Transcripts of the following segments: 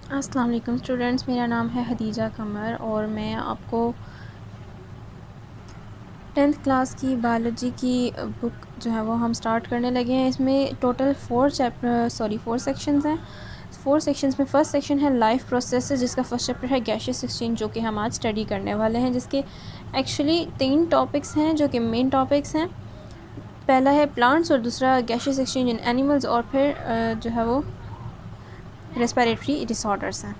अस्सलाम वालेकुम स्टूडेंट्स, मेरा नाम है हदीजा कमर और मैं आपको 10th क्लास की बायोलॉजी की बुक जो है वो हम स्टार्ट करने लगे हैं। इसमें टोटल 4 सेक्शंस हैं। 4 सेक्शंस में फ़र्स्ट सेक्शन है लाइफ प्रोसेसेस, जिसका फर्स्ट चैप्टर है गैशियस एक्सचेंज, जो कि हम आज स्टडी करने वाले हैं, जिसके एक्चुअली 3 टॉपिक्स हैं जो कि मेन टॉपिक्स हैं। पहला है प्लांट्स और दूसरा गैशियस एक्सचेंज इन एनिमल्स और फिर जो है वो रेस्पिरेटरी डिसऑर्डर्स हैं।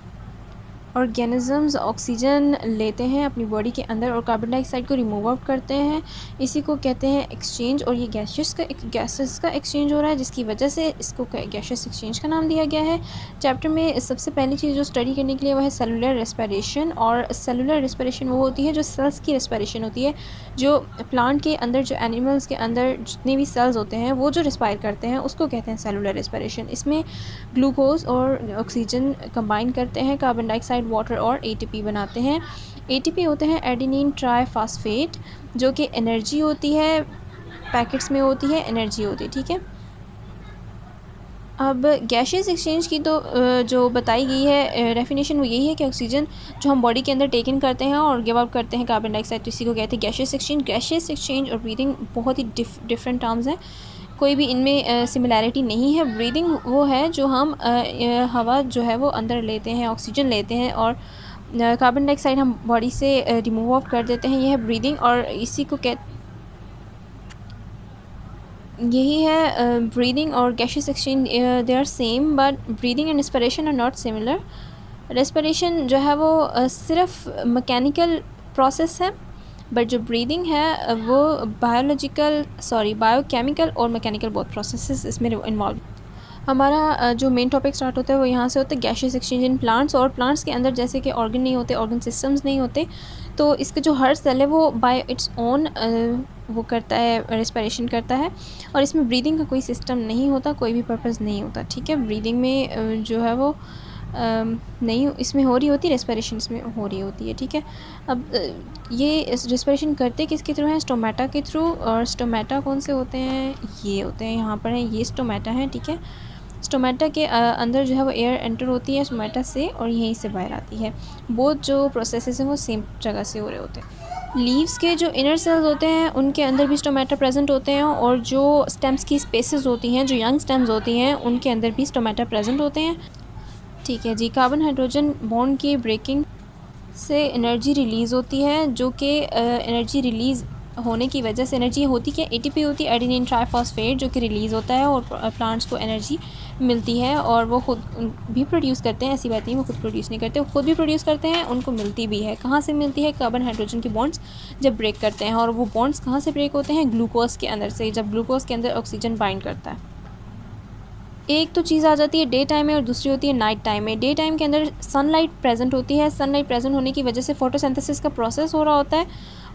ऑर्गेनिज़म्स ऑक्सीजन लेते हैं अपनी बॉडी के अंदर और कार्बन डाइऑक्साइड को रिमूव आउट करते हैं। इसी को कहते हैं एक्सचेंज, और ये गैसेस का एक्सचेंज हो रहा है, जिसकी वजह से इसको गैशियस एक्सचेंज का नाम दिया गया है। चैप्टर में सबसे पहली चीज़ जो स्टडी करने के लिए वह है सेलुलर रेस्पिरेशन। और सेलुलर रेस्पिरेशन वो होती है जो सेल्स की रेस्पिरेशन होती है, जो प्लांट के अंदर, जो एनिमल्स के अंदर जितने भी सेल्स होते हैं वो जो रेस्पायर करते हैं उसको कहते हैं सेलुलर रेस्पिरेशन। इसमें ग्लूकोज और ऑक्सीजन कंबाइन करते हैं, कार्बन डाइऑक्साइड, वाटर और एटीपी बनाते हैं। एटीपी होते हैं एडेनिन ट्राइफॉस्फेट, जो कि एनर्जी होती है, पैकेट्स में होती है, एनर्जी होती है। ठीक है, अब गैशियस एक्सचेंज की तो जो बताई गई है डेफिनेशन वो यही है कि ऑक्सीजन जो हम बॉडी के अंदर टेक इन करते हैं और गिव आउट करते हैं कार्बन डाइऑक्साइड, तो इसी को कहते हैं गैशियस एक्सचेंज। गैशियस एक्सचेंज और ब्रीदिंग बहुत ही डिफरेंट टर्म्स हैं, कोई भी इनमें सिमिलैरिटी नहीं है। ब्रीदिंग वो है जो हम हवा जो है वो अंदर लेते हैं, ऑक्सीजन लेते हैं, और कार्बन डाइऑक्साइड हम बॉडी से रिमूव आउट कर देते हैं, यह है ब्रीदिंग। और इसी को यही है ब्रीदिंग और gaseous exchange, they are same, but breathing and respiration are not similar. Respiration जो है वो सिर्फ मैकेनिकल प्रोसेस है, बट जो ब्रीदिंग है वो बायोकेमिकल और मैकेनिकल बोथ प्रोसेसेस इसमें इन्वॉल्व। हमारा जो मेन टॉपिक स्टार्ट होता है वो यहाँ से होता है गैशियस एक्सचेंज इन प्लांट्स। और प्लांट्स के अंदर जैसे कि ऑर्गन नहीं होते, ऑर्गन सिस्टम्स नहीं होते, तो इसका जो हर सेल है वो बाय इट्स ओन वो करता है, रेस्पिरेशन करता है, और इसमें ब्रीदिंग का कोई सिस्टम नहीं होता, कोई भी पर्पस नहीं होता। ठीक है, ब्रीदिंग में जो है वो नहीं इसमें हो रही होती, रेस्पिरेशन इसमें हो रही होती है। ठीक है, अब ये रेस्पिरेशन करते किसके थ्रू हैं? स्टोमेटा के थ्रू। और स्टोमेटा कौन से होते हैं? ये होते हैं, यहाँ पर हैं, ये स्टोमेटा हैं। ठीक है, स्टोमेटा के अंदर जो है वो एयर एंटर होती है स्टोमेटा से और यहीं से बाहर आती है। बोथ जो प्रोसेसेस हैं वो सेम जगह से हो रहे होते हैं। लीव्स के जो इनर सेल्स होते हैं उनके अंदर भी स्टोमेटा प्रेजेंट होते हैं, और जो स्टेम्स की स्पेसेस होती हैं, जो यंग स्टेम्स होती हैं, उनके अंदर भी स्टोमेटा प्रेजेंट होते हैं। ठीक है जी, कार्बन हाइड्रोजन बॉन्ड की ब्रेकिंग से एनर्जी रिलीज़ होती है, जो कि एनर्जी रिलीज़ होने की वजह से एनर्जी होती क्या? एटीपी होती है, एडेनिन ट्राइफॉस्फेट, जो कि रिलीज़ होता है और प्लांट्स को एनर्जी मिलती है, और वो खुद भी प्रोड्यूस करते हैं। ऐसी बात नहीं वो खुद प्रोड्यूस नहीं करते, वो खुद भी प्रोड्यूस करते हैं, उनको मिलती भी है। कहाँ से मिलती है? कार्बन हाइड्रोजन के बॉन्ड्स जब ब्रेक करते हैं, और वो बॉन्ड्स कहाँ से ब्रेक होते हैं? ग्लूकोज के अंदर से, जब ग्लूकोज के अंदर ऑक्सीजन बाइंड करता है। एक तो चीज़ आ जाती है डे टाइम में और दूसरी होती है नाइट टाइम में। डे टाइम के अंदर सनलाइट प्रेजेंट होती है, सनलाइट प्रेजेंट होने की वजह से फोटोसिंथेसिस का प्रोसेस हो रहा होता है।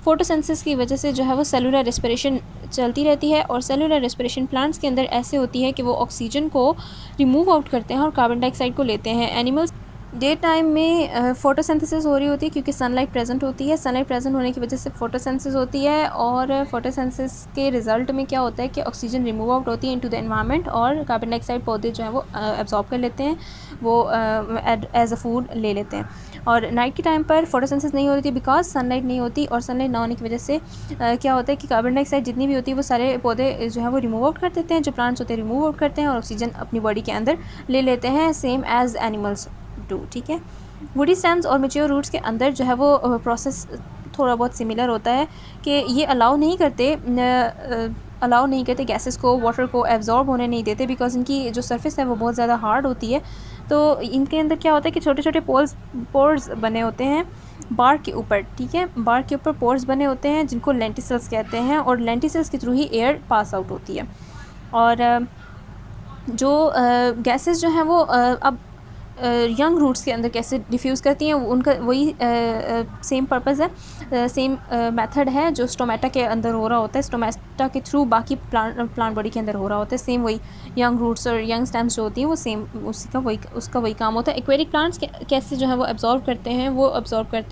फोटोसिंथेसिस की वजह से जो है वो सेलुलर रेस्पिरेशन चलती रहती है, और सेलुलर रेस्पिरेशन प्लांट्स के अंदर ऐसे होती है कि वो ऑक्सीजन को रिमूव आउट करते हैं और कार्बन डाइऑक्साइड को लेते हैं। एनिमल्स डे टाइम में फोटोसिंथेसिस हो रही होती है क्योंकि सनलाइट प्रेजेंट होती है, सनलाइट प्रेजेंट होने की वजह से फोटोसिंथेसिस होती है, और फोटोसिंथेसिस के रिजल्ट में क्या होता है कि ऑक्सीजन रिमूव आउट होती है इनटू द एनवायरनमेंट, और कार्बन डाइऑक्साइड पौधे जो है वो एब्जॉर्ब कर लेते हैं, वो एज अ फूड ले लेते हैं। और नाइट के टाइम पर फोटोसिंथेसिस नहीं होती बिकॉज सनलाइट नहीं होती, और सनलाइट ना होने की वजह से क्या होता है कि कार्बन डाइऑक्साइड जितनी भी होती है वो सारे पौधे जो है वो रिमूव आउट कर देते हैं, जो प्लांट्स होते हैं रिमूव आउट करते हैं और ऑक्सीजन अपनी बॉडी के अंदर ले लेते हैं, सेम एज एनिमल्स डू। ठीक है, वुडी स्टेम्स और मैच्योर रूट्स के अंदर जो है वो प्रोसेस थोड़ा बहुत सिमिलर होता है कि ये अलाउ नहीं करते गैसेस को, वाटर को एब्जॉर्ब होने नहीं देते, बिकॉज इनकी जो सरफेस है वो बहुत ज़्यादा हार्ड होती है। तो इनके अंदर क्या होता है कि छोटे छोटे पोर्स बने होते हैं बार के ऊपर। ठीक है, बार के ऊपर पोर्स बने होते हैं जिनको लेंटिसल्स कहते हैं, और लेंटिसल्स के थ्रू ही एयर पास आउट होती है। और जो गैसेस जो हैं वो अब यंग रूट्स के अंदर कैसे डिफ्यूज़ करती हैं, उनका वही सेम पर्पस है, सेम मेथड है जो स्टोमेटा के अंदर हो रहा होता है, स्टोमेटा के थ्रू बाकी प्लांट बॉडी के अंदर हो रहा होता है। सेम वही यंग रूट्स और यंग स्टेम्स जो होती हैं वो सेम उसका वही काम होता है। एक्वेटिक प्लांट्स कैसे जो है वो एब्जॉर्ब करते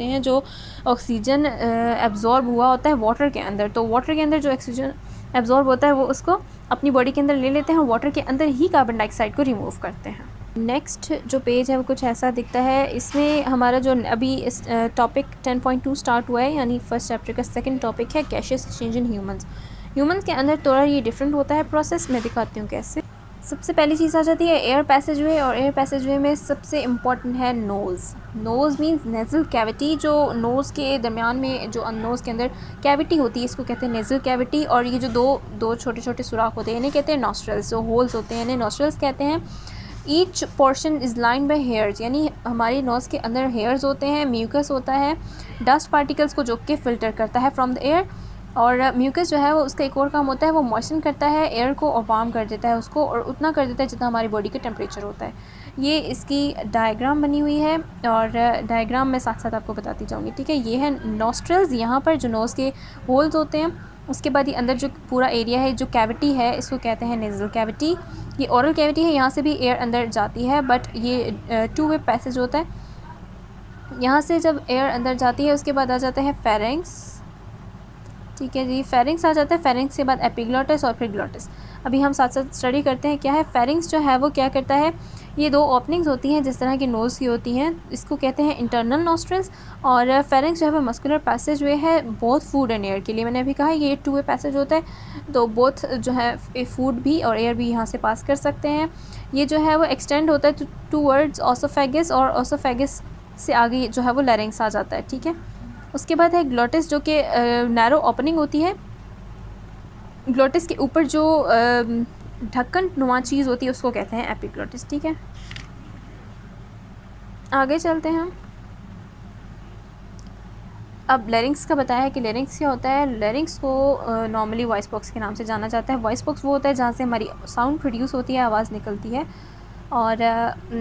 हैं जो ऑक्सीजन एब्जॉर्ब हुआ होता है वाटर के अंदर, तो वाटर के अंदर जो ऑक्सीजन एब्जॉर्ब होता है वो उसको अपनी बॉडी के अंदर ले लेते हैं, वाटर के अंदर ही कार्बन डाइऑक्साइड को रिमूव करते हैं। नेक्स्ट जो पेज है वो कुछ ऐसा दिखता है। इसमें हमारा जो अभी इस टॉपिक 10.2 स्टार्ट हुआ है, यानी फर्स्ट चैप्टर का सेकंड टॉपिक है गैशियस एक्सचेंज इन ह्यूमंस के अंदर थोड़ा ये डिफरेंट होता है प्रोसेस। मैं दिखाती हूँ कैसे। सबसे पहली चीज़ आ जाती है एयर पैसेजवे, और एयर पैसेजवे में सबसे इम्पॉर्टेंट है नोज़ मींस नेज़ल कैविटी। जो नोज़ के दरमियान में जो नोज़ के अंदर कैविटी होती है इसको कहते हैं नेज़ल कैविटी, और ये जो दो छोटे छोटे सुराख होते हैं इन्हें कहते हैं नॉस्ट्रल्स। जो होल्स होते हैं इन्हें नॉस्ट्रल्स कहते हैं। Each portion is line by hairs, यानी हमारी नोज़ के अंदर हेयर्स होते हैं, म्यूकस होता है डस्ट पार्टिकल्स को जो कि फ़िल्टर करता है फ्रॉम द एयर, और म्यूकस जो है वो उसका एक और काम होता है वो मॉइस्चन करता है एयर को और वार्म कर देता है उसको, और उतना कर देता है जितना हमारी बॉडी का टेम्परेचर होता है। ये इसकी डायग्राम बनी हुई है, और डायग्राम मैं साथ साथ आपको बताती जाऊँगी, ठीक है। ये है नॉस्ट्रल्स, यहाँ पर जो नोज़ के होल्स होते हैं। उसके बाद ये अंदर जो पूरा एरिया है जो कैविटी है इसको कहते हैं नेज़ल कैविटी। ये ओरल कैविटी है, यहाँ से भी एयर अंदर जाती है, बट ये टू वे पैसेज होता है। यहाँ से जब एयर अंदर जाती है उसके बाद आ जाता है फेरेंक्स, ठीक है जी। फेरिंग्स आ जाता है, फेरिंग्स के बाद एपिग्लॉटिस और फिर ग्लॉटिस। अभी हम साथ साथ स्टडी करते हैं क्या है। फेरिंग्स जो है वो क्या करता है, ये दो ओपनिंग्स होती हैं जिस तरह की नोज़ की होती हैं, इसको कहते हैं इंटरनल नॉस्ट्रल्स। और फेरिंग्स जो है वो मस्कुलर पैसेज वे है बोथ फूड एंड एयर के लिए। मैंने अभी कहा ये टू वे पैसेज होता है, तो बोथ जो है फूड भी और एयर भी यहाँ से पास कर सकते हैं। ये जो है वो एक्सटेंड होता है टूवर्ड्स ओसोफेगस, और ओसोफेगस से आगे जो है वो लैरिंग्स आ जाता है, ठीक है। उसके बाद है ग्लॉटिस, जो कि नैरो ओपनिंग होती है। ग्लॉटिस के ऊपर जो ढक्कन नुमा चीज़ होती है उसको कहते हैं एपिग्लॉटिस, ठीक है। आगे चलते हैं। अब लैरिंग्स का बताया है कि लैरिंग्स क्या होता है। लैरिंग्स को नॉर्मली वॉइस बॉक्स के नाम से जाना जाता है। वॉइस बॉक्स वो होता है जहाँ से हमारी साउंड प्रोड्यूस होती है, आवाज़ निकलती है। और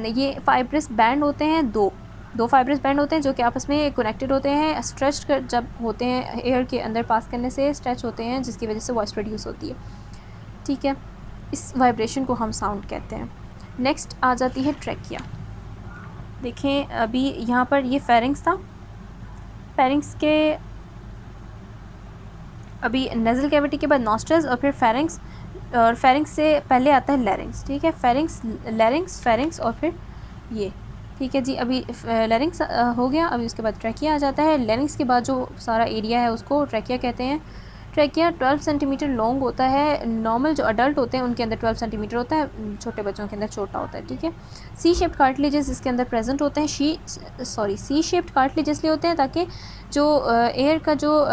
ये फाइब्रस बैंड होते हैं, दो फाइब्रस बैंड होते हैं जो कि आपस में कनेक्टेड होते हैं। स्ट्रेच कर जब होते हैं एयर के अंदर पास करने से स्ट्रेच होते हैं, जिसकी वजह से वॉइस प्रोड्यूस होती है, ठीक है। इस वाइब्रेशन को हम साउंड कहते हैं। नेक्स्ट आ जाती है ट्रैकिया। देखें अभी यहाँ पर ये फेरिंग्स था, फेरिंग्स के अभी नेज़ल कैविटी के बाद नॉस्ट्रल्स और फिर फेरिंग्स, और फेरिंग्स से पहले आता है लैरिंग्स, ठीक है। लैरिंग्स फेरिंग्स और फिर ये, ठीक है जी। अभी लैरिंग्स हो गया, अभी उसके बाद ट्रैकिया आ जाता है। लैरिंग्स के बाद जो सारा एरिया है उसको ट्रैकिया कहते हैं। ट्रैकिया 12 सेंटीमीटर लॉन्ग होता है। नॉर्मल जो अडल्ट होते हैं उनके अंदर 12 सेंटीमीटर होता है, छोटे बच्चों के अंदर छोटा होता है, ठीक है। सी शेप्ड कार्टिलेजेस इसके अंदर प्रेजेंट होते हैं। सी शेप्ड कार्टिलेज इसलिए होते हैं ताकि जो एयर का जो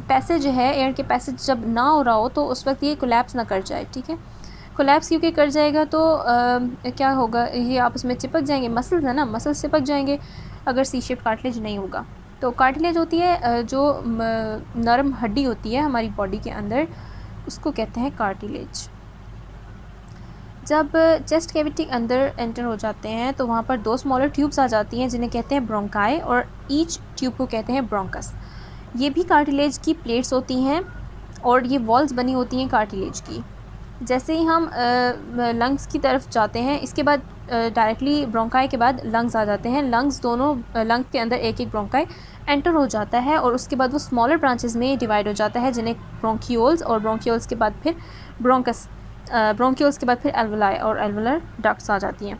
पैसेज है, एयर के पैसेज जब ना हो रहा हो तो उस वक्त ये कोलैप्स ना कर जाए, ठीक है। कोलैप्स क्योंकि कर जाएगा तो क्या होगा, ये आपस में चिपक जाएंगे। मसल्स है ना, मसल्स चिपक जाएंगे अगर सी शेप्ड कार्टिलेज नहीं होगा। तो कार्टिलेज होती है जो नरम हड्डी होती है हमारी बॉडी के अंदर, उसको कहते हैं कार्टिलेज। जब चेस्ट कैविटी के अंदर एंटर हो जाते हैं तो वहाँ पर दो स्मॉलर ट्यूब्स आ जाती हैं जिन्हें कहते हैं ब्रोंकाई, और ईच ट्यूब को कहते हैं ब्रोंकस। ये भी कार्टिलेज की प्लेट्स होती हैं और ये वॉल्स बनी होती हैं कार्टिलेज की। जैसे ही हम लंग्स की तरफ जाते हैं, इसके बाद डायरेक्टली ब्रोंकाई के बाद लंग्स आ जाते हैं। लंग्स दोनों लंग्स के अंदर एक एक ब्रोंकाई एंटर हो जाता है, और उसके बाद वो स्मॉलर ब्रांचेस में डिवाइड हो जाता है जिन्हें ब्रोंकियोल्स, और ब्रोंकियोल्स के बाद फिर ब्रोंकस, ब्रोंकियोल्स के बाद फिर एल्वोलाई और एल्वोलर डक्ट्स आ जाती हैं।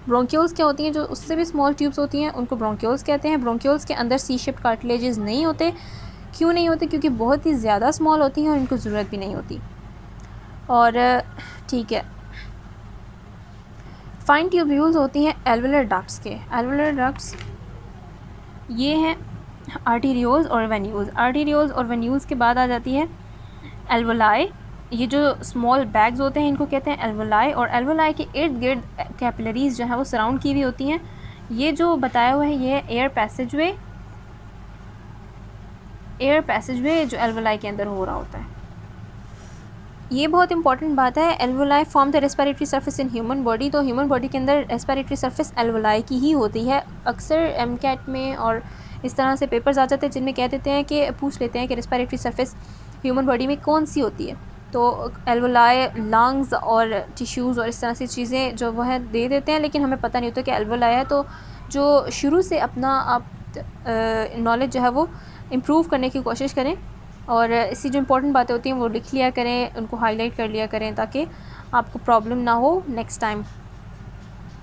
ब्रोंकियोल्स क्या होती हैं, जो उससे भी स्मॉल ट्यूब्स होती हैं उनको ब्रोंकियोल्स कहते हैं। ब्रोंकियोल्स के अंदर सी शेप्ड कार्टिलेजेस नहीं होते। क्यों नहीं होते? क्योंकि बहुत ही ज़्यादा स्मॉल होती हैं और इनको ज़रूरत भी नहीं होती। और ठीक है, फाइन ट्यूब्यूल्स होती हैं एल्वोलर डक्ट्स के। एल्वोलर डक्ट्स ये हैं आर्टीरियोल्स और वेन्यूल्स। आर्टीरियोल्स और वेन्यूल्स के बाद आ जाती है एल्वोलाई। ये जो स्मॉल बैग्स होते हैं इनको कहते हैं एल्वोलाई, और एल्वोलाई के इर्द गिर्द कैपिलरीज जो है वो सराउंड की हुई होती हैं। ये जो बताया हुआ है ये एयर पैसेजवे जो एल्वोलाई के अंदर हो रहा होता है। ये बहुत इंपॉर्टेंट बात है। Alveoli form the respiratory surface in human body. तो ह्यूमन बॉडी के अंदर रेस्पिरेटरी सरफेस एल्वोलाई की ही होती है। अक्सर एमकैट में और इस तरह से पेपर्स आ जाते हैं जिनमें कह देते हैं कि पूछ लेते हैं कि रेस्पिरेटरी सरफेस ह्यूमन बॉडी में कौन सी होती है। तो एल्वोलाई, लंग्स और टिश्यूज़ और इस तरह से चीज़ें जो वो है दे देते हैं, लेकिन हमें पता नहीं होता कि एल्वोलाई है। तो जो शुरू से अपना आप नॉलेज जो है वो इम्प्रूव करने की कोशिश करें, और इसी जो इंपॉर्टेंट बातें होती हैं वो लिख लिया करें, उनको हाईलाइट कर लिया करें ताकि आपको प्रॉब्लम ना हो नेक्स्ट टाइम।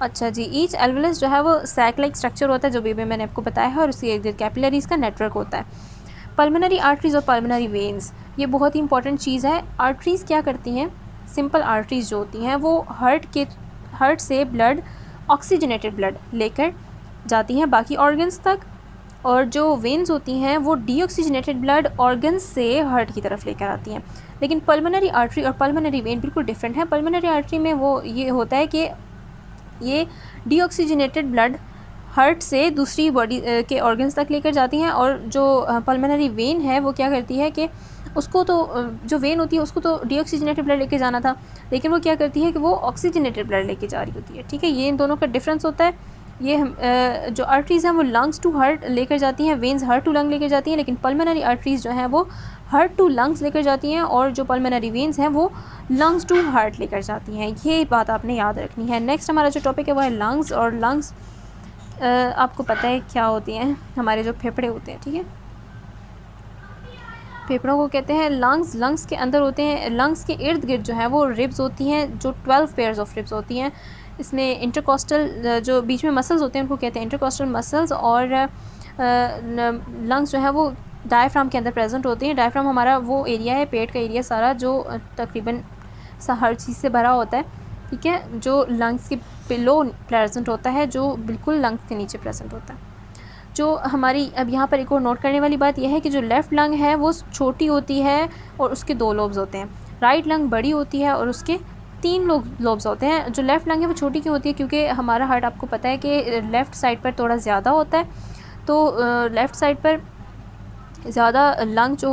अच्छा जी, ईच एल्वेलस जो है वो सैक लाइक स्ट्रक्चर होता है, जो भी मैंने आपको बताया है, और उसके इर्द गिर्द कैपिलरीज का नेटवर्क होता है। पल्मोनरी आर्टरीज और पल्मोनरी वेन्स, ये बहुत ही इंपॉर्टेंट चीज़ है। आर्टरीज़ क्या करती हैं, सिंपल आर्टरीज़ जो होती हैं वो हार्ट से ब्लड, ऑक्सीजनेटेड ब्लड लेकर जाती हैं बाकी ऑर्गन्स तक, और जो वेन्स होती हैं वो डीऑक्सीजनेटेड ब्लड ऑर्गन्स से हार्ट की तरफ लेकर आती हैं। लेकिन पल्मोनरी आर्टरी और पल्मोनरी वेन बिल्कुल डिफरेंट है। पल्मोनरी आर्टरी में वो ये होता है कि ये डीऑक्सीजनेटेड ब्लड हार्ट से दूसरी बॉडी के ऑर्गन्स तक लेकर जाती हैं, और जो पल्मोनरी वेन है वो क्या करती है कि उसको तो जो वेन होती है उसको तो डीऑक्सीजनेटेड ब्लड लेके जाना था, लेकिन वो क्या करती है कि वो ऑक्सीजनेटेड ब्लड लेके जा रही होती है। ठीक है, ये इन दोनों का डिफरेंस होता है। ये जो आर्टरीज़ हैं वो लंग्स टू हार्ट लेकर जाती हैं, वेन्स हार्ट टू लंग लेकर जाती हैं, लेकिन पल्मोनरी आर्टरीज़ जो हैं वो हार्ट टू लंग्स लेकर जाती हैं, और जो पल्मोनरी वेन्स हैं वो लंग्स टू हार्ट लेकर जाती हैं। ये बात आपने याद रखनी है। नेक्स्ट हमारा जो टॉपिक है वो है लंग्स, और लंग्स आपको पता है क्या होती हैं, हमारे जो फेफड़े होते हैं। ठीक है, फेफड़ों को कहते हैं लंग्स। लंग्स के अंदर होते हैं, लंग्स के इर्द गिर्द जो है वो रिब्स होती हैं, जो 12 पेयर्स ऑफ रिब्स होती हैं। इसमें इंटरकोस्टल जो बीच में मसल्स होते हैं उनको कहते हैं इंटरकोस्टल मसल्स, और लंग्स जो है वो डायफ्राम के अंदर प्रेजेंट होती हैं। डायफ्राम हमारा वो एरिया है, पेट का एरिया सारा, जो तकरीबन हर चीज़ से भरा होता है। ठीक है, जो लंग्स के बिलो प्रेजेंट होता है, जो बिल्कुल लंग्स के नीचे प्रेजेंट होता है। जो हमारी अब यहाँ पर एक और नोट करने वाली बात यह है कि जो लेफ़्ट लंग है वो छोटी होती है और उसके 2 लोब्स होते हैं। राइट लंग बड़ी होती है और उसके 3 लोब्स होते हैं। जो लेफ़्ट लंग है वो छोटी क्यों होती है, क्योंकि हमारा हार्ट आपको पता है कि लेफ़्ट साइड पर थोड़ा ज़्यादा होता है, तो लेफ़्ट साइड पर ज़्यादा लंग जो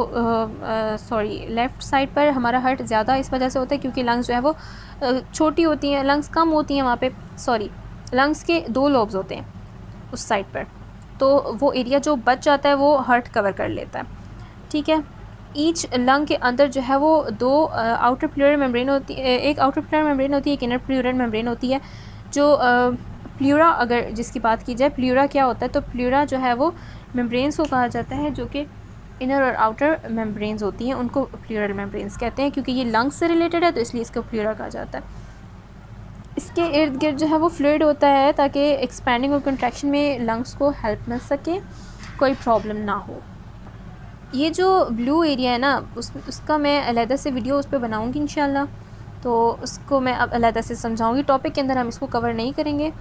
लेफ़्ट साइड पर हमारा हार्ट ज़्यादा इस वजह से होता है क्योंकि लंग्स जो है वो छोटी होती हैं, लंग्स कम होती हैं वहाँ पे, लंग्स के 2 लोब्स होते हैं उस साइड पर, तो वो एरिया जो बच जाता है वो हार्ट कवर कर लेता है। ठीक है, ईच लंग के अंदर जो है वो 2 आउटर प्लूरल मेम्ब्रेन होती है, एक आउटर प्लूरल मेम्ब्रेन होती है, एक इनर प्लूरल मेम्ब्रेन होती है। जो प्लूरा अगर जिसकी बात की जाए, प्लूरा क्या होता है, तो प्लूरा जो है वो मेम्ब्रेन्स को कहा जाता है, जो कि इनर और आउटर मेम्ब्रेन्स होती हैं, उनको प्लूरल मेम्ब्रेन्स कहते हैं। क्योंकि ये लंग्स से रिलेटेड है तो इसलिए इसको प्लूरा कहा जाता है। इसके इर्द गिर्द जो है वो फ्लूइड होता है ताकि एक्सपैंडिंग और कंट्रैक्शन में लंग्स को हेल्प मिल सके, कोई प्रॉब्लम ना हो। ये जो ब्लू एरिया है ना, उसका मैं अलहदा से वीडियो उस पर बनाऊँगी इंशाल्लाह, तो उसको मैं अब अलहदा से समझाऊँगी। टॉपिक के अंदर हम इसको कवर नहीं करेंगे,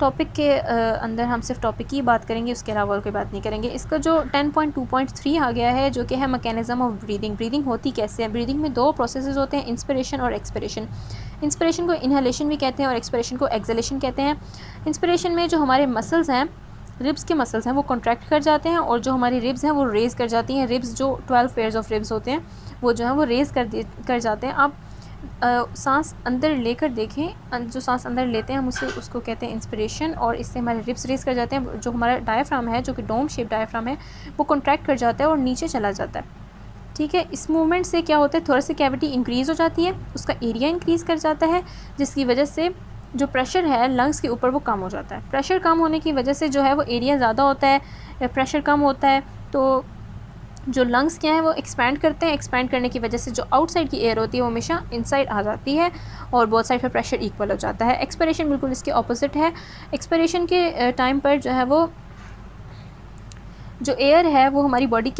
टॉपिक के अंदर हम सिर्फ टॉपिक की बात करेंगे, उसके अलावा और कोई बात नहीं करेंगे। इसका जो 10.2.3 आ गया है, जो कि है मैकेनिज़्म ऑफ ब्रीदिंग। ब्रीदिंग होती कैसे है? ब्रीदिंग में 2 प्रोसेसेस होते हैं, इंस्पिरेशन और एक्सपिरेशन। इंस्पिरेशन को इनहेलेशन भी कहते हैं और एक्सपिरेशन को एक्सहेलेशन कहते हैं। इंस्पिरेशन में जो हमारे मसल्स हैं, रिब्स के मसल्स हैं, वो कॉन्ट्रैक्ट कर जाते हैं, और जो हमारी रिब्स हैं वो रेज़ कर जाती हैं। रिब्स जो 12 पेयर्स ऑफ रिब्स होते हैं वो जो है वो रेज़ कर जाते हैं। आप सांस अंदर लेकर देखें, जो सांस अंदर लेते हैं हम उसको कहते हैं इंस्पिरेशन, और इससे हमारे रिब्स रेज़ कर जाते हैं। जो हमारा डायफ्राम है, जो कि डोम शेप डायफ्राम है, वो कॉन्ट्रैक्ट कर जाता है और नीचे चला जाता है। ठीक है, इस मूवमेंट से क्या होता है, थोड़ा कैविटी इंक्रीज़ हो जाती है, उसका एरिया इंक्रीज़ कर जाता है, जिसकी वजह से जो प्रेशर है लंग्स के ऊपर वो कम हो जाता है। प्रेशर कम होने की वजह से जो है वो एरिया ज़्यादा होता है, प्रेशर कम होता है, तो जो लंग्स क्या है वो एक्सपैंड करते हैं। एक्सपैंड करने की वजह से जो आउटसाइड की एयर होती है वो हमेशा इनसाइड आ जाती है, और बोथ साइड पर प्रेशर इक्वल हो जाता है। एक्सपिरेशन बिल्कुल इसके ऑपोजिट है। एक्सपिरेशन के टाइम पर जो है वो जो एयर है वो हमारी बॉडी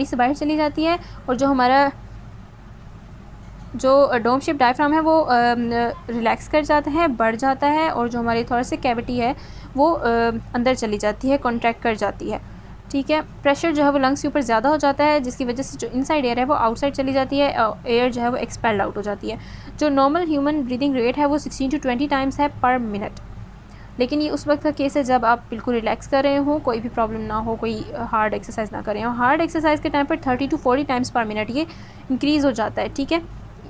से बाहर चली जाती है, और जो हमारा जो डोम शेप डायफ्राम है वो रिलैक्स कर जाता है, बढ़ जाता है, और जो हमारी थोरेसिक कैविटी है वो अंदर चली जाती है, कॉन्ट्रैक्ट कर जाती है। ठीक है, प्रेशर जो है वो लंग्स के ऊपर ज़्यादा हो जाता है, जिसकी वजह से जो इनसाइड एयर है वो आउटसाइड चली जाती है, एयर जो है वो एक्सपेल्ड आउट हो जाती है। जो नॉर्मल ह्यूमन ब्रीदिंग रेट है वो 16 to 20 टाइम्स है पर मिनट, लेकिन ये उस वक्त का केस है जब आप बिल्कुल रिलैक्स कर रहे हो, कोई भी प्रॉब्लम ना हो, कोई हार्ड एक्सरसाइज ना कर रहे हो। हार्ड एक्सरसाइज के टाइम पर 30 to 40 टाइम्स पर मिनट ये इंक्रीज़ हो जाता है। ठीक है,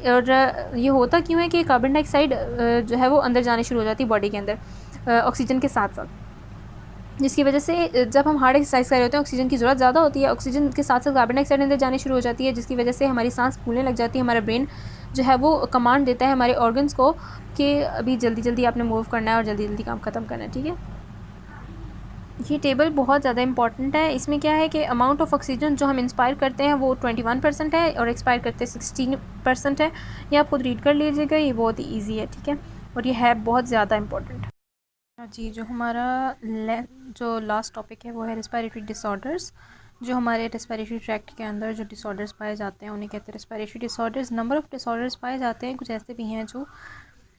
और ये होता क्यों है कि कार्बन डाइऑक्साइड जो है वो अंदर जाने शुरू हो जाती है बॉडी के अंदर ऑक्सीजन के साथ साथ, जिसकी वजह से जब हम हार्ड एक्सरसाइज कर रहे होते हैं ऑक्सीजन की ज़रूरत ज़्यादा होती है, ऑक्सीजन के साथ साथ कार्बन डाइऑक्साइड अंदर जाने शुरू हो जाती है, जिसकी वजह से हमारी सांस फूलने लग जाती है। हमारा ब्रेन जो है वो कमांड देता है हमारे ऑर्गन्स को कि अभी जल्दी जल्दी आपने मूव करना है और जल्दी जल्दी काम ख़त्म करना है। ठीक है, ये टेबल बहुत ज़्यादा इंपॉर्टेंट है। इसमें क्या है कि अमाउंट ऑफ ऑक्सीजन जो हम इंस्पायर करते हैं वो 21% है और एक्सपायर करते हैं 16% है। ये आप खुद रीड कर लीजिएगा, ये बहुत ही ईजी है। ठीक है, और ये है बहुत ज़्यादा इम्पोर्टेंट। जी, जो हमारा जो लास्ट टॉपिक है वो है रेस्पिरेटरी डिसऑर्डर्स। जो हमारे रेस्पिरेटरी ट्रैक्ट के अंदर जो डिसऑर्डर्स पाए जाते हैं उन्हें कहते हैं respiratory disorders. Number of disorders पाए जाते हैं, कुछ ऐसे भी हैं जो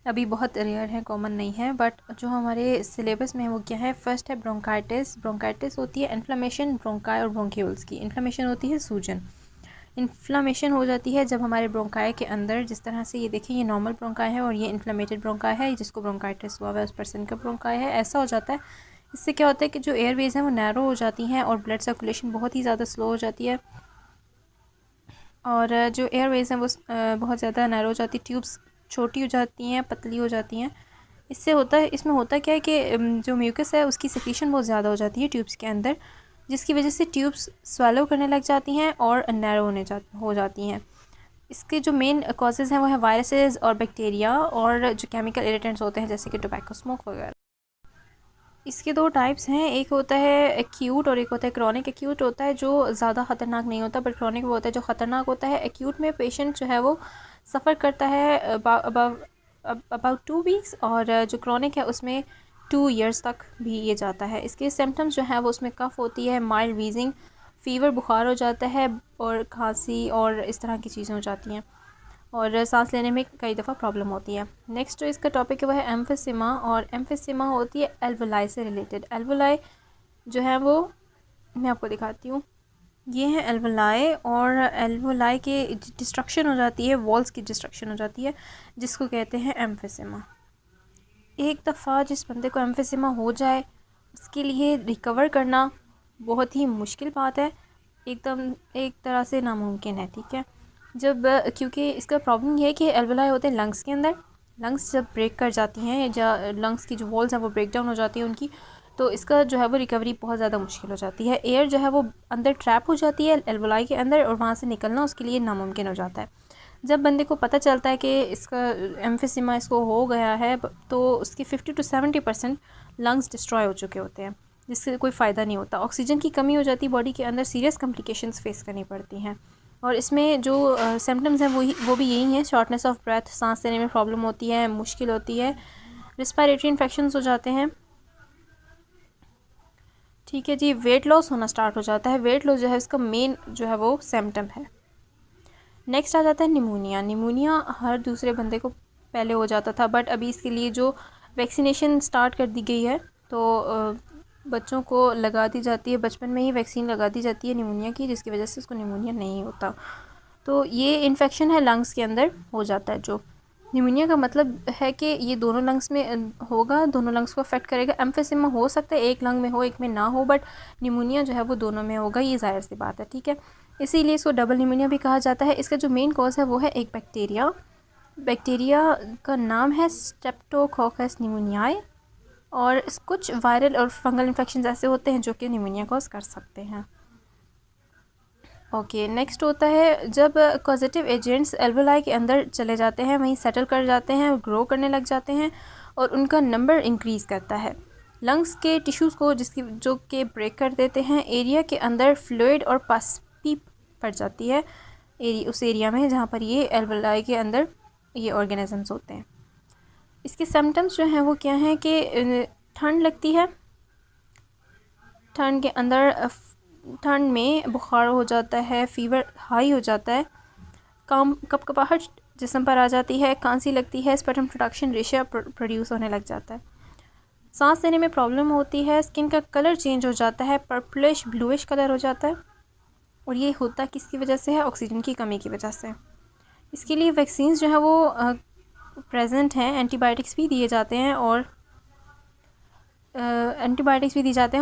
अभी बहुत रेयर है, कॉमन नहीं है, बट जो हमारे सिलेबस में है वो क्या है। फर्स्ट है ब्रोंकाइटिस। ब्रोंकाइटिस होती है इन्फ्लेमेशन ब्रोंकाई और ब्रोंक्यूल्स की। इन्फ्लेमेशन होती है सूजन। इन्फ्लामेशन हो जाती है जब हमारे ब्रोंकाई के अंदर, जिस तरह से ये देखिए, ये नॉर्मल ब्रोंकाई है और ये इन्फ्लेमेटेड ब्रोंकाई है, जिसको ब्रोंकाइटिस हुआ है उस पर्सन का ब्रोंकाई है। ऐसा हो जाता है, इससे क्या होता है कि जो एयरवेज हैं वो नैरो हो जाती हैं और ब्लड सर्कुलेशन बहुत ही ज़्यादा स्लो हो जाती है, और जो एयरवेज हैं वो बहुत ज़्यादा नैरो हो जाती है, ट्यूब्स छोटी हो जाती हैं, पतली हो जाती हैं। इससे होता है, इसमें होता क्या है कि जो म्यूकस है उसकी सिक्रीशन बहुत ज़्यादा हो जाती है ट्यूब्स के अंदर, जिसकी वजह से ट्यूब्स स्वेलो करने लग जाती हैं और नैरो हो जाती हैं। इसके जो मेन कॉजेज़ हैं वो है वायरसेस और बैक्टीरिया और जो केमिकल इरिटेंट्स होते हैं जैसे कि टोबैको स्मोक वगैरह। इसके दो टाइप्स हैं, एक होता है एक्यूट और एक होता है क्रॉनिक। एक्यूट होता है जो ज़्यादा ख़तरनाक नहीं होता, बट क्रॉनिक वो होता है जो ख़तरनाक होता है। एक्यूट में पेशेंट जो है वो सफ़र करता है अबाउट 2 वीक्स, और जो क्रॉनिक है उसमें 2 ईयर्स तक भी ये जाता है। इसके सिम्टम्स जो है वो उसमें कफ़ होती है, माइल्ड वीजिंग, फ़ीवर, बुखार हो जाता है, और खांसी और इस तरह की चीज़ें हो जाती हैं, और सांस लेने में कई दफ़ा प्रॉब्लम होती है। नेक्स्ट जो इसका टॉपिक है वो है एम्फिसिमा, और एम्फिसिमा होती है एल्वोलाई से रिलेटेड। एल्वोलाई जो है वो मैं आपको दिखाती हूँ, ये है एल्वोलाई, और एल्वोलाई के डिस्ट्रक्शन हो जाती है, वॉल्स की डिस्ट्रक्शन हो जाती है, जिसको कहते हैं एम्फिसिमा। एक दफ़ा जिस बंदे को एम्फिसिमा हो जाए उसके लिए रिकवर करना बहुत ही मुश्किल बात है, एकदम एक तरह से नामुमकिन है, ठीक है। जब क्योंकि इसका प्रॉब्लम ये है कि एल्वोलाई होते हैं लंग्स के अंदर। लंग्स जब ब्रेक कर जाती हैं, या लंग्स की जो वॉल्स हैं वो ब्रेक डाउन हो जाती है उनकी, तो इसका जो है वो रिकवरी बहुत ज़्यादा मुश्किल हो जाती है। एयर जो है वो अंदर ट्रैप हो जाती है एल्वोलाई के अंदर, और वहाँ से निकलना उसके लिए नामुमकिन हो जाता है। जब बंदे को पता चलता है कि इसका एम्फिसिमा इसको हो गया है, तो उसके 50 to 70% लंग्स डिस्ट्रॉय हो चुके होते हैं, जिससे कोई फ़ायदा नहीं होता। ऑक्सीजन की कमी हो जाती है बॉडी के अंदर, सीरियस कॉम्प्लिकेशंस फेस करनी पड़ती हैं। और इसमें जो सिम्टम्स हैं वो भी यही हैं, शॉर्टनेस ऑफ ब्रेथ, सांस लेने में प्रॉब्लम होती है, मुश्किल होती है, रिस्पायरेटरी इन्फेक्शंस हो जाते हैं, ठीक है जी। वेट लॉस होना स्टार्ट हो जाता है। वेट लॉस जो है इसका मेन जो है वो सिम्टम है। नेक्स्ट आ जाता है निमोनिया। निमोनिया हर दूसरे बंदे को पहले हो जाता था, बट अभी इसके लिए जो वैक्सीनेशन स्टार्ट कर दी गई है, तो बच्चों को लगा दी जाती है, बचपन में ही वैक्सीन लगा दी जाती है निमोनिया की, जिसकी वजह से उसको निमोनिया नहीं होता। तो ये इन्फेक्शन है लंग्स के अंदर हो जाता है। जो निमोनिया का मतलब है कि ये दोनों लंग्स में होगा, दोनों लंग्स को अफेक्ट करेगा। एम्फिसिमा हो सकता है एक लंग में हो, एक में ना हो, बट निमोनिया जो है वो दोनों में होगा, ये ज़ाहिर सी बात है, ठीक है। इसीलिए इसको डबल निमोनिया भी कहा जाता है। इसका जो मेन कॉज है वो है एक बैक्टीरिया। बैक्टीरिया का नाम है स्ट्रेप्टोकोकस निमोनियाई, और कुछ वायरल और फंगल इन्फेक्शन ऐसे होते हैं जो कि निमोनिया कॉज कर सकते हैं। ओके, नेक्स्ट होता है जब कॉजेटिव एजेंट्स एल्वोलाई के अंदर चले जाते हैं, वहीं सेटल कर जाते हैं, ग्रो करने लग जाते हैं, और उनका नंबर इंक्रीज़ करता है। लंग्स के टिश्यूज़ को जो कि ब्रेक कर देते हैं, एरिया के अंदर फ्लूइड और पस भी पड़ जाती है उस एरिया में जहाँ पर ये एल्वोलाई के अंदर ये ऑर्गेनिजम्स होते हैं। इसके सिम्टम्स जो हैं वो क्या हैं कि ठंड लगती है, ठंड के अंदर ठंड में बुखार हो जाता है, फ़ीवर हाई हो जाता है, कपकपाहट जिस्म पर आ जाती है, खांसी लगती है, स्पर्म प्रोडक्शन रेशियो प्रोड्यूस होने लग जाता है, सांस लेने में प्रॉब्लम होती है, स्किन का कलर चेंज हो जाता है, पर्पलिश ब्लूइश कलर हो जाता है। और ये होता किसकी वजह से है? ऑक्सीजन की कमी की वजह से। इसके लिए वैक्सीन जो है वो प्रेजेंट हैं, एंटीबायोटिक्स भी दिए जाते हैं, और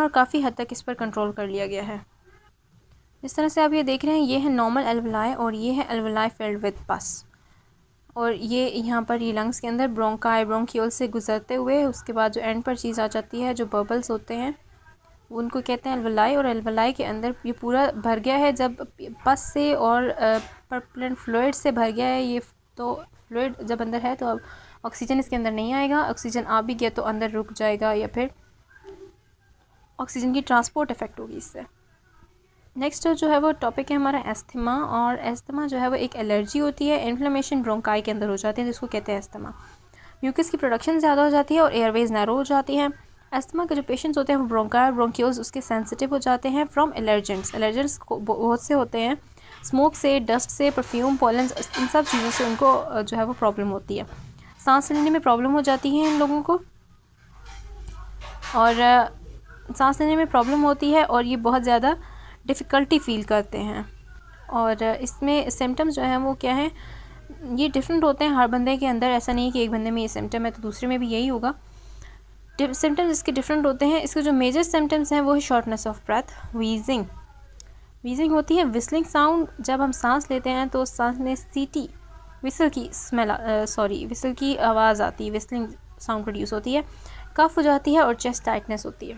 काफ़ी हद तक इस पर कंट्रोल कर लिया गया है। इस तरह से आप ये देख रहे हैं, ये है नॉर्मल एल्वोलाई और ये है एल्वोलाई फिल्ड विद पस, और ये यहाँ पर ये लंग्स के अंदर ब्रोंकाई ब्रोंक्यूल से गुजरते हुए उसके बाद जो एंड पर चीज़ आ जाती है, जो बबल्स होते हैं, उनको कहते हैं एल्वोलाई। और एल्वोलाई के अंदर ये पूरा भर गया है, जब पस से और पर्पलेंट फ्लूइड से भर गया है ये, तो फ्लूइड जब अंदर है तो अब ऑक्सीजन इसके अंदर नहीं आएगा, ऑक्सीजन आ भी गया तो अंदर रुक जाएगा, या फिर ऑक्सीजन की ट्रांसपोर्ट इफेक्ट होगी इससे। नेक्स्ट जो है वो टॉपिक है हमारा एस्थमा, और एस्थमा जो है वो एक एलर्जी होती है, इन्फ्लेमेशन ब्रोंकाई के अंदर हो जाती है, जिसको कहते हैं एस्थमा। म्यूकस की प्रोडक्शन ज़्यादा हो जाती है और एयरवेज नैरो हो जाती हैं। अस्थमा के जो पेशेंट्स होते हैं वो ब्रोंकाई ब्रोंक्यूल्स उसके सेंसिटिव हो जाते हैं फ्रॉम एलर्जेंट्स बहुत से होते हैं, स्मोक से, डस्ट से, परफ्यूम, पॉलन, इन सब चीज़ों से उनको जो है वो प्रॉब्लम होती है। सांस लेने में प्रॉब्लम हो जाती है इन लोगों को, और सांस लेने में प्रॉब्लम होती है और ये बहुत ज़्यादा डिफ़िकल्टी फील करते हैं। और इसमें सिम्टम्स जो हैं वो क्या हैं, ये डिफरेंट होते हैं हर बंदे के अंदर। ऐसा नहीं कि एक बंदे में ये सिम्टम है तो दूसरे में भी यही होगा। सिम्टम्स इसके डिफरेंट होते हैं। इसके जो मेजर सिम्टम्स हैं वो है शॉर्टनेस ऑफ ब्रेथ, वीजिंग होती है, विस्लिंग साउंड, जब हम सांस लेते हैं तो सांस में सीटी विसल की आवाज़ आती है, विस्लिंग साउंड प्रोड्यूस होती है, कफ हो जाती है और चेस्ट टाइटनेस होती है।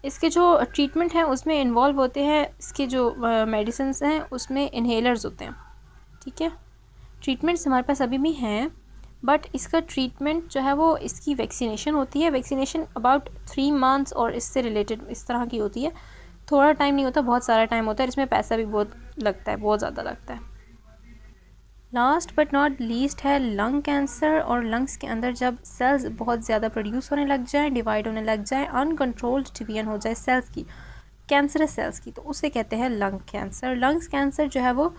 इसके जो ट्रीटमेंट हैं उसमें इन्वॉल्व होते हैं, इसके जो मेडिसिन हैं उसमें इन्हेलर्स होते हैं, ठीक है। ट्रीटमेंट्स हमारे पास अभी भी हैं, बट इसका ट्रीटमेंट जो है वो इसकी वैक्सीनेशन होती है। वैक्सीनेशन अबाउट 3 मंथ्स और इससे रिलेटेड इस तरह की होती है। थोड़ा टाइम नहीं होता, बहुत सारा टाइम होता है। इसमें पैसा भी बहुत लगता है, बहुत ज़्यादा लगता है। लास्ट बट नॉट लीस्ट है लंग कैंसर। और लंग्स के अंदर जब सेल्स बहुत ज़्यादा प्रोड्यूस होने लग जाएँ, डिवाइड होने लग जाए, अनकंट्रोल्ड डिवीजन हो जाए सेल्स की, कैंसरस सेल्स की, तो उसे कहते हैं लंग कैंसर। लंग्स कैंसर जो है वो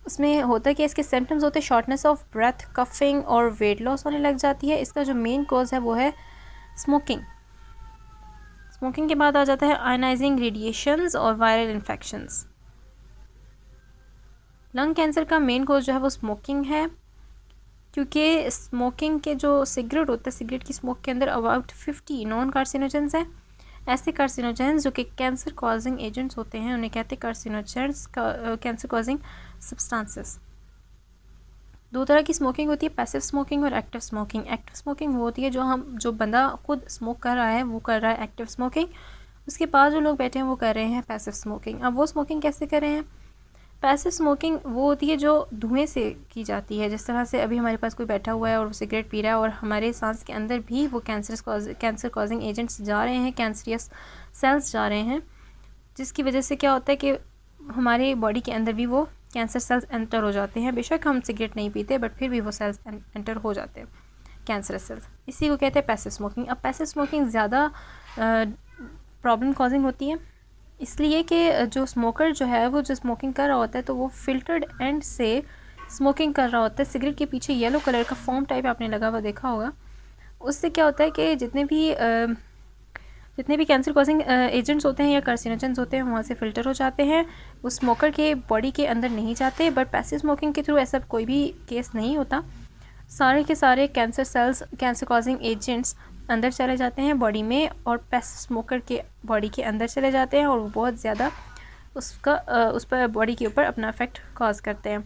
उसमें होता है कि इसके सिम्टम्स होते हैं शॉर्टनेस ऑफ ब्रेथ, कफिंग और वेट लॉस होने लग जाती है। इसका जो मेन कॉज है वो है स्मोकिंग के बाद आ जाता है आयनाइजिंग रेडिएशंस और वायरल इन्फेक्शंस। लंग कैंसर का मेन कॉज जो है वो स्मोकिंग है, क्योंकि स्मोकिंग के जो सिगरेट होता है, सिगरेट की स्मोक के अंदर अबाउट 50 नॉन कार्सिनोजेंस हैं। ऐसे कार्सिनोजेंस जो कि कैंसर कॉजिंग एजेंट्स होते हैं उन्हें कहते हैं कार्सिनोजेंस, कैंसर कॉजिंग सब्सटेंसेस। 2 तरह की स्मोकिंग होती है, पैसिव स्मोकिंग और एक्टिव स्मोकिंग। एक्टिव स्मोकिंग वो होती है जो बंदा खुद स्मोक कर रहा है वो कर रहा है एक्टिव स्मोकिंग, उसके पास जो लोग बैठे हैं वो कर रहे हैं पैसिव स्मोकिंग। अब वो स्मोकिंग कैसे कर रहे हैं? पैसिव स्मोकिंग वो होती है जो धुएं से की जाती है, जिस तरह से अभी हमारे पास कोई बैठा हुआ है और वो सिगरेट पी रहा है और हमारे सांस के अंदर भी वो कैंसर कॉजिंग एजेंट्स जा रहे हैं, कैंसरियस सेल्स जा रहे हैं, जिसकी वजह से क्या होता है कि हमारे बॉडी के अंदर भी वो कैंसर सेल्स एंटर हो जाते हैं। बेशक हम सिगरेट नहीं पीते बट फिर भी वो सेल्स एंटर हो जाते हैं, कैंसरस सेल्स। इसी को कहते हैं पैसिव स्मोकिंग। अब पैसिव स्मोकिंग ज़्यादा प्रॉब्लम कॉजिंग होती है, इसलिए कि जो स्मोकर जो है वो जो स्मोकिंग कर रहा होता है तो वो फिल्टर्ड एंड से स्मोकिंग कर रहा होता है। सिगरेट के पीछे येलो कलर का फोम टाइप आपने लगा हुआ देखा होगा। उससे क्या होता है कि जितने भी कैंसर कॉजिंग एजेंट्स होते हैं या कार्सिनोजेंस होते हैं वहाँ से फ़िल्टर हो जाते हैं, वो स्मोकर के बॉडी के अंदर नहीं जाते। बट पैसिव स्मोकिंग के थ्रू ऐसा कोई भी केस नहीं होता, सारे के सारे cancer cells, cancer causing agents अंदर चले जाते हैं बॉडी में और पैसिव स्मोकर के बॉडी के अंदर चले जाते हैं और वो बहुत ज़्यादा उस पर बॉडी के ऊपर अपना इफेक्ट कॉज करते हैं।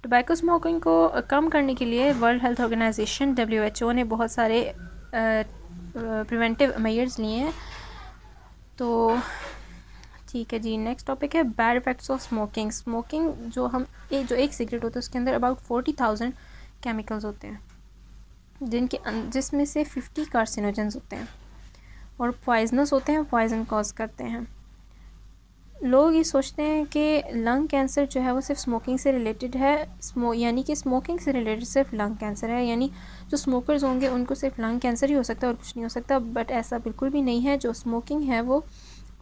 टोबैको स्मोकिंग को कम करने के लिए वर्ल्ड हेल्थ ऑर्गेनाइजेशन WHO ने बहुत सारे प्रिवेंटिव मेजर्स लिए हैं। तो ठीक है जी, नेक्स्ट टॉपिक है bad effects of smoking. Smoking जो एक सिगरेट होता है उसके अंदर अबाउट 40,000 केमिकल्स होते हैं, जिसमें से 50 कार्सिनोजेंस होते हैं और पॉइजनस होते हैं, पॉइजन कॉज करते हैं। लोग ये सोचते हैं कि लंग कैंसर जो है वो सिर्फ स्मोकिंग से रिलेटेड है, यानी कि स्मोकिंग से रिलेटेड सिर्फ लंग कैंसर है, यानी जो स्मोकर्स होंगे उनको सिर्फ लंग कैंसर ही हो सकता है और कुछ नहीं हो सकता। बट ऐसा बिल्कुल भी नहीं है। जो स्मोकिंग है वो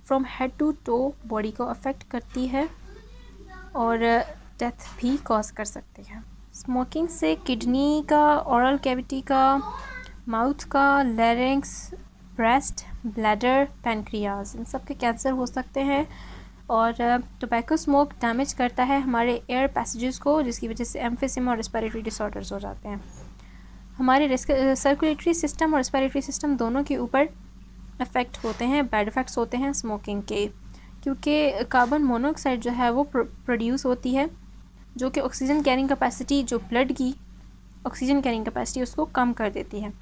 from head to toe body को अफेक्ट करती है और डेथ भी कॉज कर सकती है। स्मोकिंग से किडनी का, ओरल कैविटी का, माउथ का, लैरिंक्स, ब्रेस्ट, ब्लैडर, पैनक्रियाज, इन सब के कैंसर हो सकते हैं। और टोबैको स्मोक डैमेज करता है हमारे एयर पैसेजेस को, जिसकी वजह से एम्फिसिमा और रेस्पिरेटरी डिसऑर्डर्स हो जाते हैं। हमारे सर्कुलेटरी सिस्टम और रेस्पिरेटरी सिस्टम दोनों के ऊपर इफ़ेक्ट होते हैं, बैड इफ़ेक्ट्स होते हैं स्मोकिंग के, क्योंकि कार्बन मोनोऑक्साइड जो है वो प्रोड्यूस होती है जो कि ऑक्सीजन कैरिंग कैपेसिटी, जो ब्लड की ऑक्सीजन कैरिंग कैपेसिटी उसको कम कर देती है,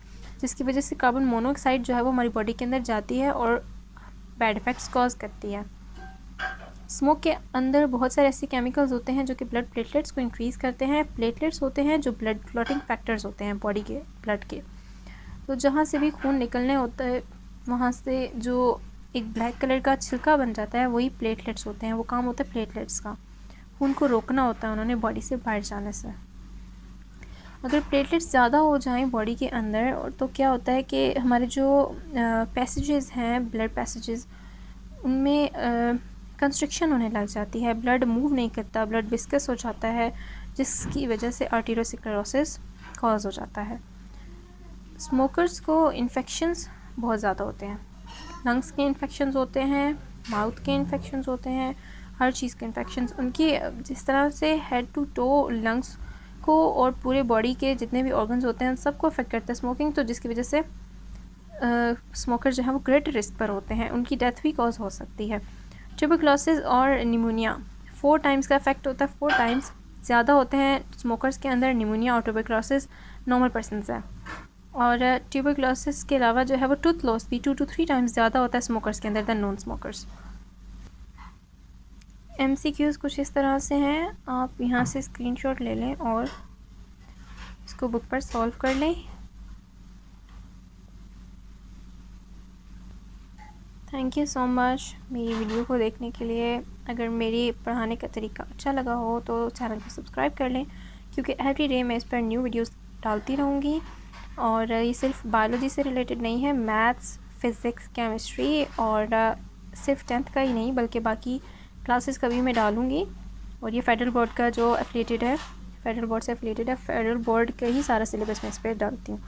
जिसकी वजह से कार्बन मोनोऑक्साइड जो है वो हमारी बॉडी के अंदर जाती है और बैड इफ़ेक्ट्स कॉज करती है। स्मोक के अंदर बहुत सारे ऐसे केमिकल्स होते हैं जो कि ब्लड प्लेटलेट्स को इंक्रीज़ करते हैं। प्लेटलेट्स होते हैं जो ब्लड क्लॉटिंग फैक्टर्स होते हैं बॉडी के, ब्लड के। तो जहाँ से भी खून निकलने होता है वहाँ से जो एक ब्लैक कलर का छिलका बन जाता है वही प्लेटलेट्स होते हैं। वो काम होता है प्लेटलेट्स का, खून को रोकना होता है उन्होंने बॉडी से बाहर जाने से। अगर प्लेटलेट्स ज़्यादा हो जाएं बॉडी के अंदर और तो क्या होता है कि हमारे जो पैसेजेस हैं, ब्लड पैसेजेस, उनमें कंस्ट्रिक्शन होने लग जाती है, ब्लड मूव नहीं करता, ब्लड विस्कस हो जाता है, जिसकी वजह से आर्टेरियोस्क्लेरोसिस कॉज हो जाता है। स्मोकर्स को इन्फेक्शंस बहुत ज़्यादा होते हैं, लंग्स के इन्फेक्शंस होते हैं, माउथ के इन्फेक्शंस होते हैं, हर चीज़ के इन्फेक्शंस उनकी जिस तरह से हेड टू टो लंग्स को और पूरे बॉडी के जितने भी ऑर्गन्स होते हैं सबको अफेक्ट करता है स्मोकिंग। तो जिसकी वजह से स्मोकर जो है वो ग्रेट रिस्क पर होते हैं, उनकी डेथ भी कॉज हो सकती है। ट्यूबरकुलोसिस और निमोनिया 4 टाइम्स का इफेक्ट होता है, 4 टाइम्स ज़्यादा होते हैं स्मोकर्स के अंदर निमोनिया और ट्यूबरकुलोसिस नॉर्मल पर्सन से। और ट्यूबरकुलोसिस के अलावा जो है वो टूथ लॉस भी 2 to 3 टाइम्स ज़्यादा होता है स्मोकर्स के अंदर दैन नॉन स्मोकर्स। MCQs कुछ इस तरह से हैं, आप यहाँ से स्क्रीनशॉट ले लें और इसको बुक पर सॉल्व कर लें। थैंक यू सो मच मेरी वीडियो को देखने के लिए। अगर मेरी पढ़ाने का तरीका अच्छा लगा हो तो चैनल को सब्सक्राइब कर लें, क्योंकि एवरी डे मैं इस पर न्यू वीडियोस डालती रहूँगी। और ये सिर्फ बायोलॉजी से रिलेटेड नहीं है, मैथ्स, फ़िज़िक्स, केमिस्ट्री और सिर्फ 10th का ही नहीं बल्कि बाकी क्लासेस का भी मैं डालूँगी। और ये फेडरल बोर्ड का जो एफिलिएटेड है, फेडरल बोर्ड से एफिलिएटेड है, फेडरल बोर्ड का ही सारा सिलेबस मैं इस पर डालती हूँ।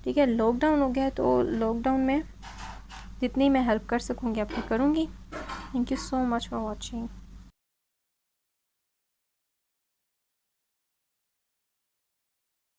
ठीक है, लॉकडाउन हो गया है तो लॉकडाउन में जितनी मैं हेल्प कर सकूँगी आपकी करूँगी। Thank you so much for watching.